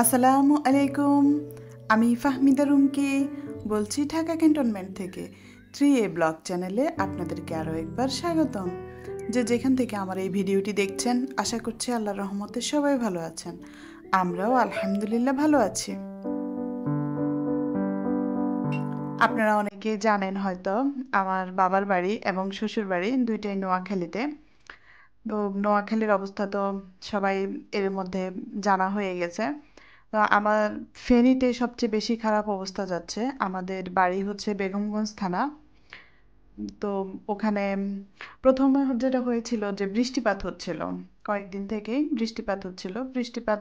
আসসালামু আলাইকুম। আমি ফাহমিদা রুমকি বলছি ঢাকা ক্যান্টনমেন্ট থেকে। 3A ব্লগ চ্যানেলে আপনাদেরকে আরও একবার স্বাগতম। যে যেখান থেকে আমার এই ভিডিওটি দেখছেন, আশা করছি আল্লাহর রহমতে সবাই ভালো আছেন। আমরাও আলহামদুলিল্লাহ ভালো আছি। আপনারা অনেকে জানেন হয়তো আমার বাবার বাড়ি এবং শ্বশুর বাড়ি দুইটাই নোয়াখালীতে। তো নোয়াখালীর অবস্থা তো সবাই এর মধ্যে জানা হয়ে গেছে। তো আমার ফেনীতে সবচেয়ে বেশি খারাপ অবস্থা যাচ্ছে। আমাদের বাড়ি হচ্ছে বেগমগঞ্জ থানা। তো ওখানে প্রথমে যেটা হয়েছিল যে বৃষ্টিপাত হচ্ছিল, কয়েকদিন থেকেই বৃষ্টিপাত হচ্ছিল, বৃষ্টিপাত,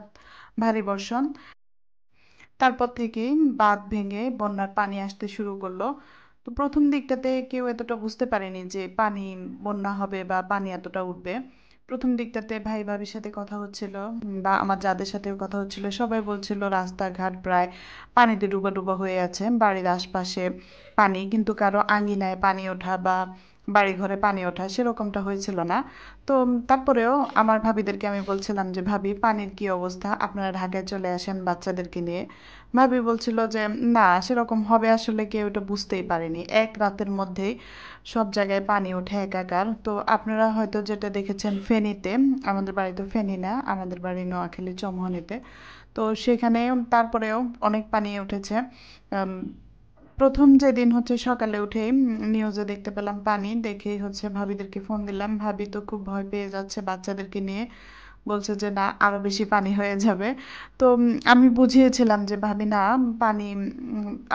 ভারী বর্ষণ। তারপর থেকেই বাঁধ ভেঙে বন্যার পানি আসতে শুরু করলো। তো প্রথম দিকটাতে কেউ এতটা বুঝতে পারেনি যে পানি, বন্যা হবে বা পানি এতটা উঠবে। প্রথম দিকটাতে ভাই ভাবির সাথে কথা হচ্ছিল, বা আমার যাদের সাথেও কথা হচ্ছিল, সবাই বলছিল রাস্তাঘাট প্রায় পানিতে ডুবা ডুবা হয়ে আছে, বাড়ির আশপাশে পানি, কিন্তু কারো আঙ্গিনায় পানি ওঠা বা বাড়ি ঘরে পানি ওঠা সেরকমটা হয়েছিল না। তো তারপরেও আমার ভাবিদেরকে আমি বলছিলাম যে ভাবি, পানির কি অবস্থা, আপনারা ঢাকায় চলে আসেন বাচ্চাদেরকে নিয়ে। ভাবি বলছিল যে না, সেরকম হবে আসলে কেউ এটা বুঝতেই পারেনি, এক রাতের মধ্যেই সব জায়গায় পানি ওঠে একাকার। তো আপনারা হয়তো যেটা দেখেছেন ফেনীতে, আমাদের বাড়ি তো ফেনী না, আমাদের বাড়ি নোয়াখালী চমহনিতে। তো সেখানে তারপরেও অনেক পানি উঠেছে। আম, প্রথম যেদিন হচ্ছে সকালে উঠেই নিউজে দেখতে পেলাম পানি, দেখেই হচ্ছে ভাবিদেরকে ফোন দিলাম। ভাবি তো খুব ভয় পেয়ে যাচ্ছে বাচ্চাদেরকে নিয়ে, বলছে যে না, আরো বেশি পানি হয়ে যাবে। তো আমি বুঝিয়েছিলাম যে ভাবি না, পানি,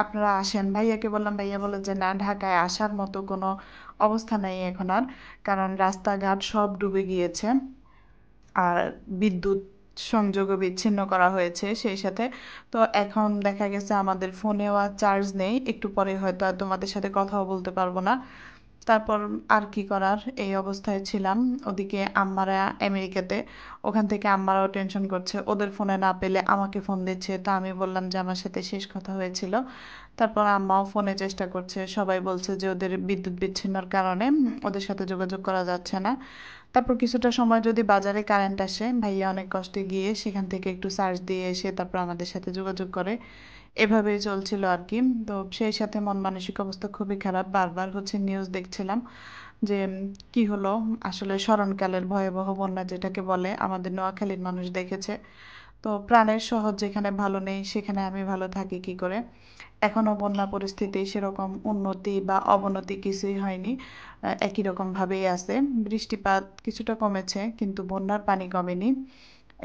আপনারা আসেন। ভাইয়াকে বললাম, ভাইয়া বলে যে না, ঢাকায় আসার মতো কোনো অবস্থা নেই এখন আর, কারণ রাস্তাঘাট সব ডুবে গিয়েছে। আর বিদ্যুৎ সংযোগও বিচ্ছিন্ন করা হয়েছে সেই সাথে। তো এখন দেখা গেছে আমাদের ফোনেও আর চার্জ নেই, একটু পরে হয়তো আর তোমাদের সাথে কথাও বলতে পারবো না। তারপর আর কি করার, এই অবস্থায় ছিলাম। ওদিকে আম্মারা আমেরিকাতে, ওখান থেকে আম্মারাও টেনশন করছে, ওদের ফোনে না পেলে আমাকে ফোন দিচ্ছে। তো আমি বললাম যে আমার সাথে শেষ কথা হয়েছিল। তারপর আম্মাও ফোনে চেষ্টা করছে, সবাই বলছে যে ওদের বিদ্যুৎ বিচ্ছিন্নর কারণে ওদের সাথে যোগাযোগ করা যাচ্ছে না। তারপর কিছুটা সময় যদি বাজারে কারেন্ট আসে, ভাইয়া অনেক কষ্টে গিয়ে সেখান থেকে একটু চার্জ দিয়ে এসে তারপর আমাদের সাথে যোগাযোগ করে। এভাবেই চলছিল আর কি। তো সেই সাথে মন মানসিক অবস্থা খুবই খারাপ, বারবার হচ্ছে নিউজ দেখছিলাম যে কি হলো, আসলে স্মরণকালের ভয়াবহ বন্যা যেটাকে বলে, আমাদের নোয়াখালীর মানুষ দেখেছে। তো প্রাণের শহর যেখানে ভালো নেই, সেখানে আমি ভালো থাকি কি করে। এখনো বন্যা পরিস্থিতি সেরকম উন্নতি বা অবনতি কিছুই হয়নি, একই রকম ভাবেই আছে। বৃষ্টিপাত কিছুটা কমেছে, কিন্তু বন্যার পানি কমেনি।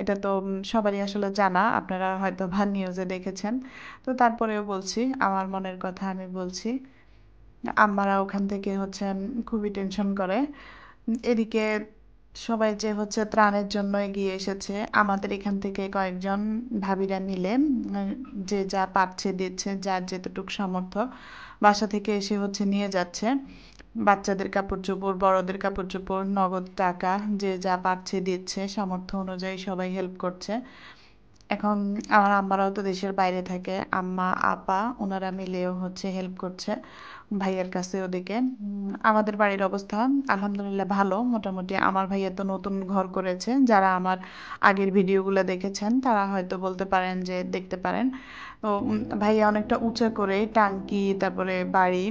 এটা তো সবারই আসলে জানা, আপনারা হয়তো বা নিউজে দেখেছেন। তো তারপরেও বলছি, আমার মনের কথা আমি বলছি। আম্মারা ওখান থেকে হচ্ছে খুবই টেনশন করে। এদিকে সবাই যে হচ্ছে ত্রাণের জন্য এগিয়ে এসেছে, আমাদের এখান থেকে কয়েকজন ভাবিরা মিলে যে যা পারছে দিচ্ছে, যার যেতটুকু সামর্থ্য বাসা থেকে এসে হচ্ছে নিয়ে যাচ্ছে। বাচ্চাদের কাপড় চোপড়, বড়দের কাপড় চোপড়, নগদ টাকা, যে যা পারছে দিচ্ছে, সামর্থ্য অনুযায়ী সবাই হেল্প করছে। এখন আমার আম্মারাও তো দেশের বাইরে থাকে, আম্মা আপা ওনারা মিলেও হচ্ছে হেল্প করছে ভাইয়ের কাছে ওদিকে। আমাদের বাড়ির অবস্থা আলহামদুলিল্লাহ ভালো মোটামুটি। আমার ভাইয়া তো নতুন ঘর করেছে, যারা আমার আগের ভিডিওগুলো দেখেছেন তারা হয়তো বলতে পারেন যে দেখতে পারেন। তো ভাইয়া অনেকটা উঁচা করে টাঙ্কি, তারপরে বাড়ি,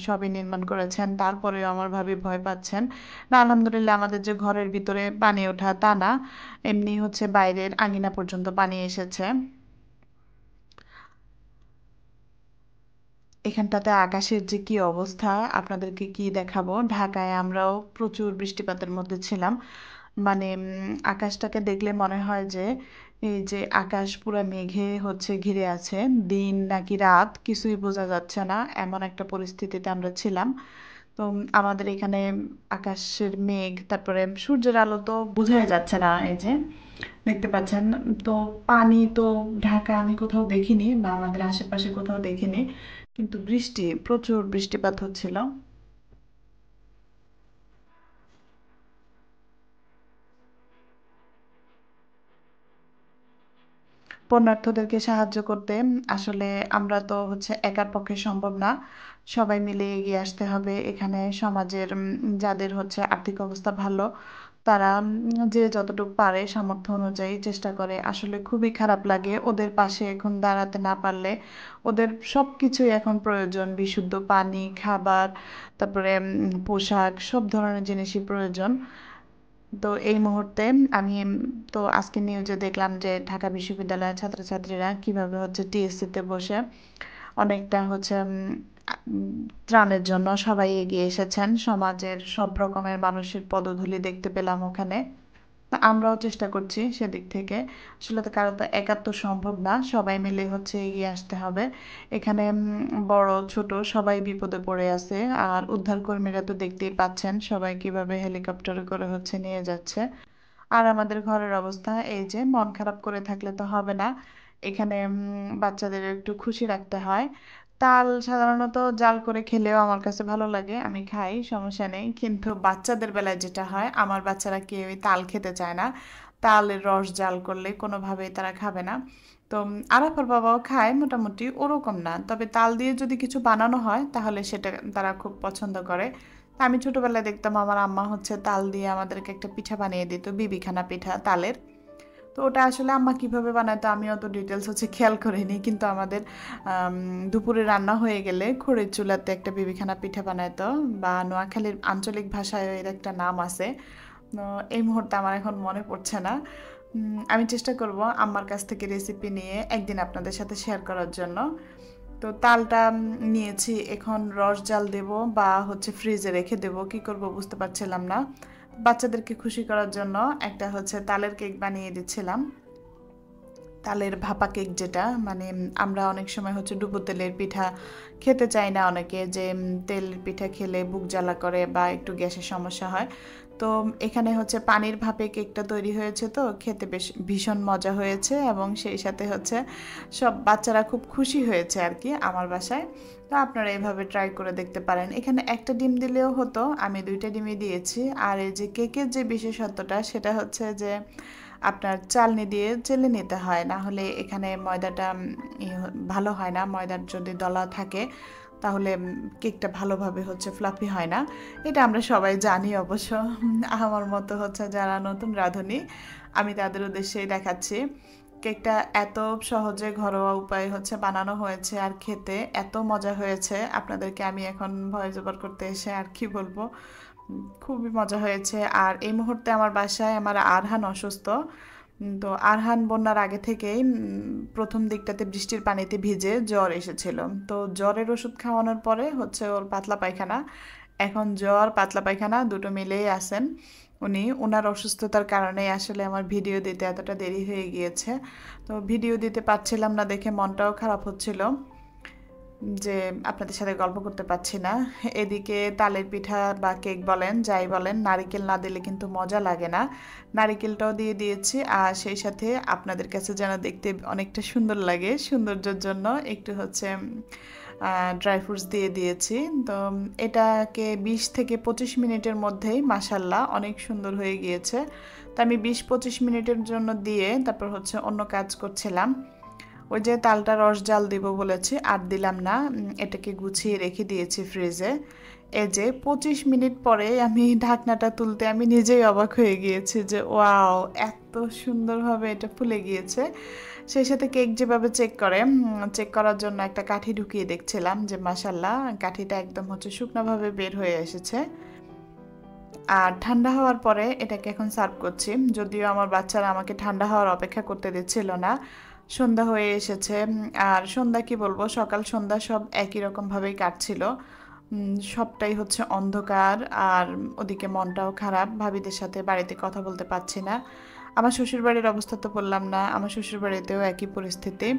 সবই নির্মাণ করেছেন। তারপরেও আমার ভাবি ভয় পাচ্ছেন। না, আলহামদুলিল্লাহ আমাদের যে ঘরের ভিতরে পানি ওঠা তা না, এমনি হচ্ছে বাইরের আঙিনা পর্যন্ত পানি এসেছে। এখানটাতে আকাশের যে কি অবস্থা, আপনাদেরকে কি দেখাবো। ঢাকায় আমরাও প্রচুর বৃষ্টিপাতের মধ্যে ছিলাম। মানে আকাশটাকে দেখলে মনে হয় যে এই যে আকাশ পুরো মেঘে হচ্ছে ঘিরে আছে, দিন নাকি রাত কিছুই বোঝা যাচ্ছে না, এমন একটা পরিস্থিতিতে আমরা ছিলাম। তো আমাদের এখানে আকাশের মেঘ, তারপরে সূর্যের আলো তো বোঝাই যাচ্ছে না, এই যে দেখতে পাচ্ছেন। তো পানি তো ঢাকা আমি কোথাও দেখিনি, বা আমাদের আশেপাশে কোথাও দেখিনি, কিন্তু বৃষ্টি, প্রচুর বৃষ্টিপাত হচ্ছিল। পুণ্যার্থীদেরকে সাহায্য করতে। আসলে আমরা তো হচ্ছে একার পক্ষে সম্ভব না। সবাই মিলে এগিয়ে আসতে হবে। এখানে সমাজের যাদের হচ্ছে আর্থিক অবস্থা ভালো, তারা যে যতটুকু পারে সামর্থ্য অনুযায়ী চেষ্টা করে। আসলে খুবই খারাপ লাগে ওদের পাশে এখন দাঁড়াতে না পারলে। ওদের সবকিছুই এখন প্রয়োজন। বিশুদ্ধ পানি, খাবার, তারপরে পোশাক, সব ধরনের জিনিসই প্রয়োজন। তো এই মুহূর্তে আমি তো আজকে নিউজে দেখলাম যে ঢাকা বিশ্ববিদ্যালয়ের ছাত্রছাত্রীরা কিভাবে হচ্ছে টিএসসিতে বসে অনেকটা হচ্ছে ত্রাণের জন্য সবাই এগিয়ে এসেছেন। সমাজের সব রকমের মানুষের পদধূলি দেখতে পেলাম ওখানে। তা আমরাও চেষ্টা করছি সেদিক থেকে। আসলে তো কারো তো একা তো সম্ভব না। সবাই মিলে হচ্ছে এগিয়ে আসতে হবে। এখানে বড় ছোট সবাই বিপদে পড়ে আছে। আর উদ্ধারকর্মীরা তো দেখতেই পাচ্ছেন সবাই কিভাবে হেলিকপ্টারে করে হচ্ছে নিয়ে যাচ্ছে। আর আমাদের ঘরের অবস্থা এই যে, মন খারাপ করে থাকলে তো হবে না। এখানে বাচ্চাদের একটু খুশি রাখতে হয়। তাল সাধারণত জাল করে খেলেও আমার কাছে ভালো লাগে, আমি খাই, সমস্যা নেই। কিন্তু বাচ্চাদের বেলায় যেটা হয়, আমার বাচ্চারা কেউই তাল খেতে চায় না। তালের রস জাল করলে কোনোভাবেই তারা খাবে না। তো আরাফার বাবাও খায় মোটামুটি, ওরকম না। তবে তাল দিয়ে যদি কিছু বানানো হয় তাহলে সেটা তারা খুব পছন্দ করে। আমি ছোটবেলায় দেখতাম আমার আম্মা হচ্ছে তাল দিয়ে আমাদেরকে একটা পিঠা বানিয়ে দিত, বিবিখানা পিঠা তালের। তো ওটা আসলে আম্মা কিভাবে বানাতো আমি অত ডিটেলস হচ্ছে খেয়াল করিনি, কিন্তু আমাদের দুপুরে রান্না হয়ে গেলে খড়ির চুলাতে একটা বিবিখানা পিঠা বানাইতো, বা নোয়াখালীর আঞ্চলিক ভাষায় এর একটা নাম আছে। তো এই মুহূর্তে আমার এখন মনে পড়ছে না। আমি চেষ্টা করব আম্মার কাছ থেকে রেসিপি নিয়ে একদিন আপনাদের সাথে শেয়ার করার জন্য। তো তালটা নিয়েছি, এখন রস জাল দেব বা হচ্ছে ফ্রিজে রেখে দেব, কি করব বুঝতে পারছিলাম না। বাচ্চাদেরকে খুশি করার জন্য একটা হচ্ছে তালের কেক বানিয়ে দিচ্ছিলাম। তালের ভাপা কেক, যেটা মানে আমরা অনেক সময় হচ্ছে ডুবো তেলের পিঠা খেতে চাই না অনেকে, যে তেলের পিঠা খেলে বুক জ্বালা করে বা একটু গ্যাসের সমস্যা হয়। তো এখানে হচ্ছে পানির ভাপে কেকটা তৈরি হয়েছে, তো খেতে বেশ ভীষণ মজা হয়েছে, এবং সেই সাথে হচ্ছে সব বাচ্চারা খুব খুশি হয়েছে আর কি আমার বাসায়। তো আপনারা এভাবে ট্রাই করে দেখতে পারেন। এখানে একটা ডিম দিলেও হতো, আমি 2টা ডিমই দিয়েছি। আর এই যে কেকের যে বিশেষত্বটা সেটা হচ্ছে যে আপনার চালনি দিয়ে চেলে নিতে হয়, না হলে এখানে ময়দাটা ভালো হয় না। ময়দার যদি দলা থাকে তাহলে কেকটা ভালোভাবে হচ্ছে ফ্লাফি হয় না। এটা আমরা সবাই জানি অবশ্য। আমার মতো হচ্ছে যারা নতুন রাঁধুনি, আমি তাদের উদ্দেশ্যেই দেখাচ্ছি। কেকটা এত সহজে ঘরোয়া উপায়ে হচ্ছে বানানো হয়েছে, আর খেতে এত মজা হয়েছে, আপনাদেরকে আমি এখন ভয়েস ওভার করতে এসে আর কি বলবো। খুবই মজা হয়েছে। আর এই মুহূর্তে আমার বাসায় আমার আরহান অসুস্থ। তো আরহান বন্যার আগে থেকেই প্রথম দিকটাতে বৃষ্টির পানিতে ভিজে জ্বর এসেছিল। তো জ্বরের ওষুধ খাওয়ানোর পরে হচ্ছে ওর পাতলা পায়খানা। এখন জ্বর পাতলা পায়খানা দুটো মিলেই আছেন উনি। ওনার অসুস্থতার কারণে আসলে আমার ভিডিও দিতে এতটা দেরি হয়ে গিয়েছে। তো ভিডিও দিতে পারছিলাম না দেখে মনটাও খারাপ হচ্ছিল যে আপনাদের সাথে গল্প করতে পারছি না। এদিকে তালের পিঠা বা কেক বলেন যাই বলেন, নারিকেল না দিলে কিন্তু মজা লাগে না। নারিকেলটাও দিয়ে দিয়েছি, আর সেই সাথে আপনাদের কাছে যেন দেখতে অনেকটা সুন্দর লাগে, সৌন্দর্যের জন্য একটু হচ্ছে ড্রাই ফ্রুটস দিয়ে দিয়েছি। তো এটাকে 20 থেকে 25 মিনিটের মধ্যেই মাসাল্লাহ অনেক সুন্দর হয়ে গিয়েছে। তো আমি 20-25 মিনিটের জন্য দিয়ে তারপর হচ্ছে অন্য কাজ করছিলাম। ওই যে তালটা রস জাল দিব বলেছি, আর দিলাম না। এটাকে গুছিয়ে রেখে দিয়েছি ফ্রিজে। এই যে 25 মিনিট পরে আমি ঢাকনাটা তুলতে আমি নিজেই অবাক হয়ে গিয়েছি যে ওয়াও, এত সুন্দরভাবে এটা ফুলে গিয়েছে। সেই সাথে কেক যেভাবে চেক করে, চেক করার জন্য একটা কাঠি ঢুকিয়ে দেখছিলাম যে মাসাল্লাহ কাঠিটা একদম হচ্ছে শুকনোভাবে বের হয়ে এসেছে। আর ঠান্ডা হওয়ার পরে এটাকে এখন সার্ভ করছি। যদিও আমার বাচ্চারা আমাকে ঠান্ডা হওয়ার অপেক্ষা করতে দিচ্ছিল না। সন্ধ্যা হয়ে এসেছে। আর সন্ধ্যা কি বলবো, সকাল সন্ধ্যা সব একই রকমভাবেই কাটছিল। সবটাই হচ্ছে অন্ধকার, আর ওদিকে মনটাও খারাপ, ভাবিদের সাথে বাড়িতে কথা বলতে পারছি না। আমার শ্বশুরবাড়ির অবস্থা তো বললাম না, আমার শ্বশুরবাড়িতেও একই পরিস্থিতি।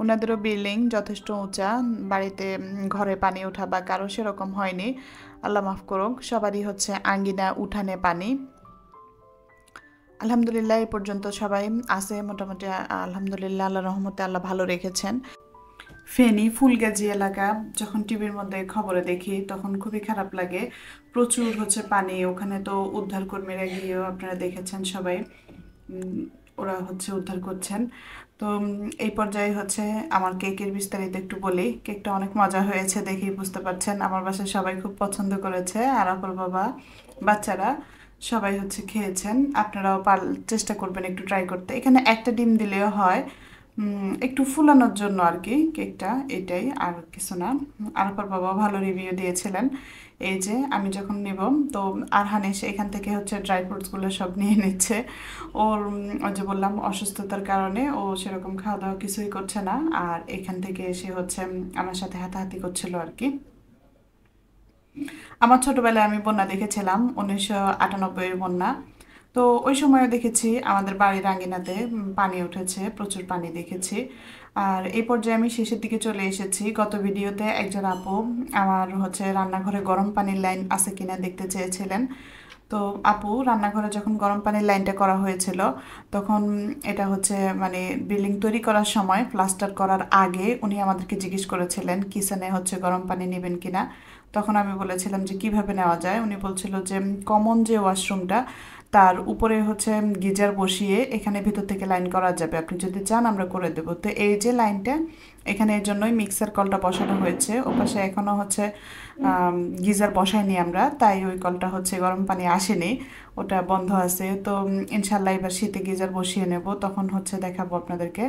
ওনাদেরও বিল্ডিং যথেষ্ট উঁচা, বাড়িতে ঘরে পানি ওঠা বা কারো সেরকম হয়নি, আল্লাহ মাফ করুক। সবারই হচ্ছে আঙ্গিনা উঠানে পানি। আলহামদুলিল্লাহ এ পর্যন্ত সবাই আছে মোটামুটি। আলহামদুলিল্লাহ, আল্লাহ রহমতে আল্লাহ ভালো রেখেছেন। ফেনী ফুলগাজী এলাকা যখন টিভির মধ্যে খবরে দেখি তখন খুবই খারাপ লাগে। প্রচুর হচ্ছে পানি ওখানে। তো উদ্ধার কর্মীরা গিয়েও আপনারা দেখেছেন সবাই, ওরা হচ্ছে উদ্ধার করছেন। তো তো এই পর্যায়ে হচ্ছে আমার কেকের বিস্তারিত একটু বলি। কেকটা অনেক মজা হয়েছে, দেখেই বুঝতে পারছেন। আমার বাসায় সবাই খুব পছন্দ করেছে, আর আপুর বাবা, বাচ্চারা সবাই হচ্ছে খেয়েছেন। আপনারাও চেষ্টা করবেন একটু ট্রাই করতে। এখানে একটা ডিম দিলেও হয়, একটু ফুলানোর জন্য আর কি কেকটা, এটাই, আর কিছু না। আর আপুর বাবা ভালো রিভিউ দিয়েছিলেন। এই যে আমি যখন নেব, তো আরহান এসে এখান থেকে হচ্ছে ড্রাই ফ্রুটসগুলো সব নিয়ে নিচ্ছে। ওর ওই যে বললাম অসুস্থতার কারণে ও সেরকম খাওয়া দাওয়া কিছুই করছে না, আর এখান থেকে এসে হচ্ছে আমার সাথে হাতাহাতি করছিল আর কি। আমার ছোটবেলায় আমি বন্যা দেখেছিলাম, 1998-এর বন্যা। তো ওই সময়ও দেখেছি আমাদের বাড়ির আঙ্গিনাতে পানি উঠেছে, প্রচুর পানি দেখেছি। আর এই পর্যায়ে আমি শেষের দিকে চলে এসেছি। গত ভিডিওতে একজন আপু আমার হচ্ছে রান্নাঘরে গরম পানির লাইন আছে কিনা দেখতে চেয়েছিলেন। তো আপু রান্নাঘরে যখন গরম পানির লাইনটা করা হয়েছিল, তখন এটা হচ্ছে মানে বিল্ডিং তৈরি করার সময়, প্লাস্টার করার আগে উনি আমাদেরকে জিজ্ঞেস করেছিলেন কিচেনে হচ্ছে গরম পানি নেবেন কিনা। তখন আমি বলেছিলাম যে কিভাবে নেওয়া যায়। উনি বলছিল যে কমন যে ওয়াশরুমটা, তার উপরে হচ্ছে গিজার বসিয়ে এখানে ভিতর থেকে লাইন করা যাবে, আপনি যদি চান আমরা করে দেবো। তো এই যে লাইনটা, এখানে এর জন্যই মিক্সার কলটা বসানো হয়েছে। ওপাশে এখনও হচ্ছে গিজার বসাইনি আমরা, তাই ওই কলটা হচ্ছে গরম পানি আসেনি, ওটা বন্ধ আছে। তো ইনশাল্লাহ এবার শীতে গিজার বসিয়ে নেব, তখন হচ্ছে দেখাবো আপনাদেরকে।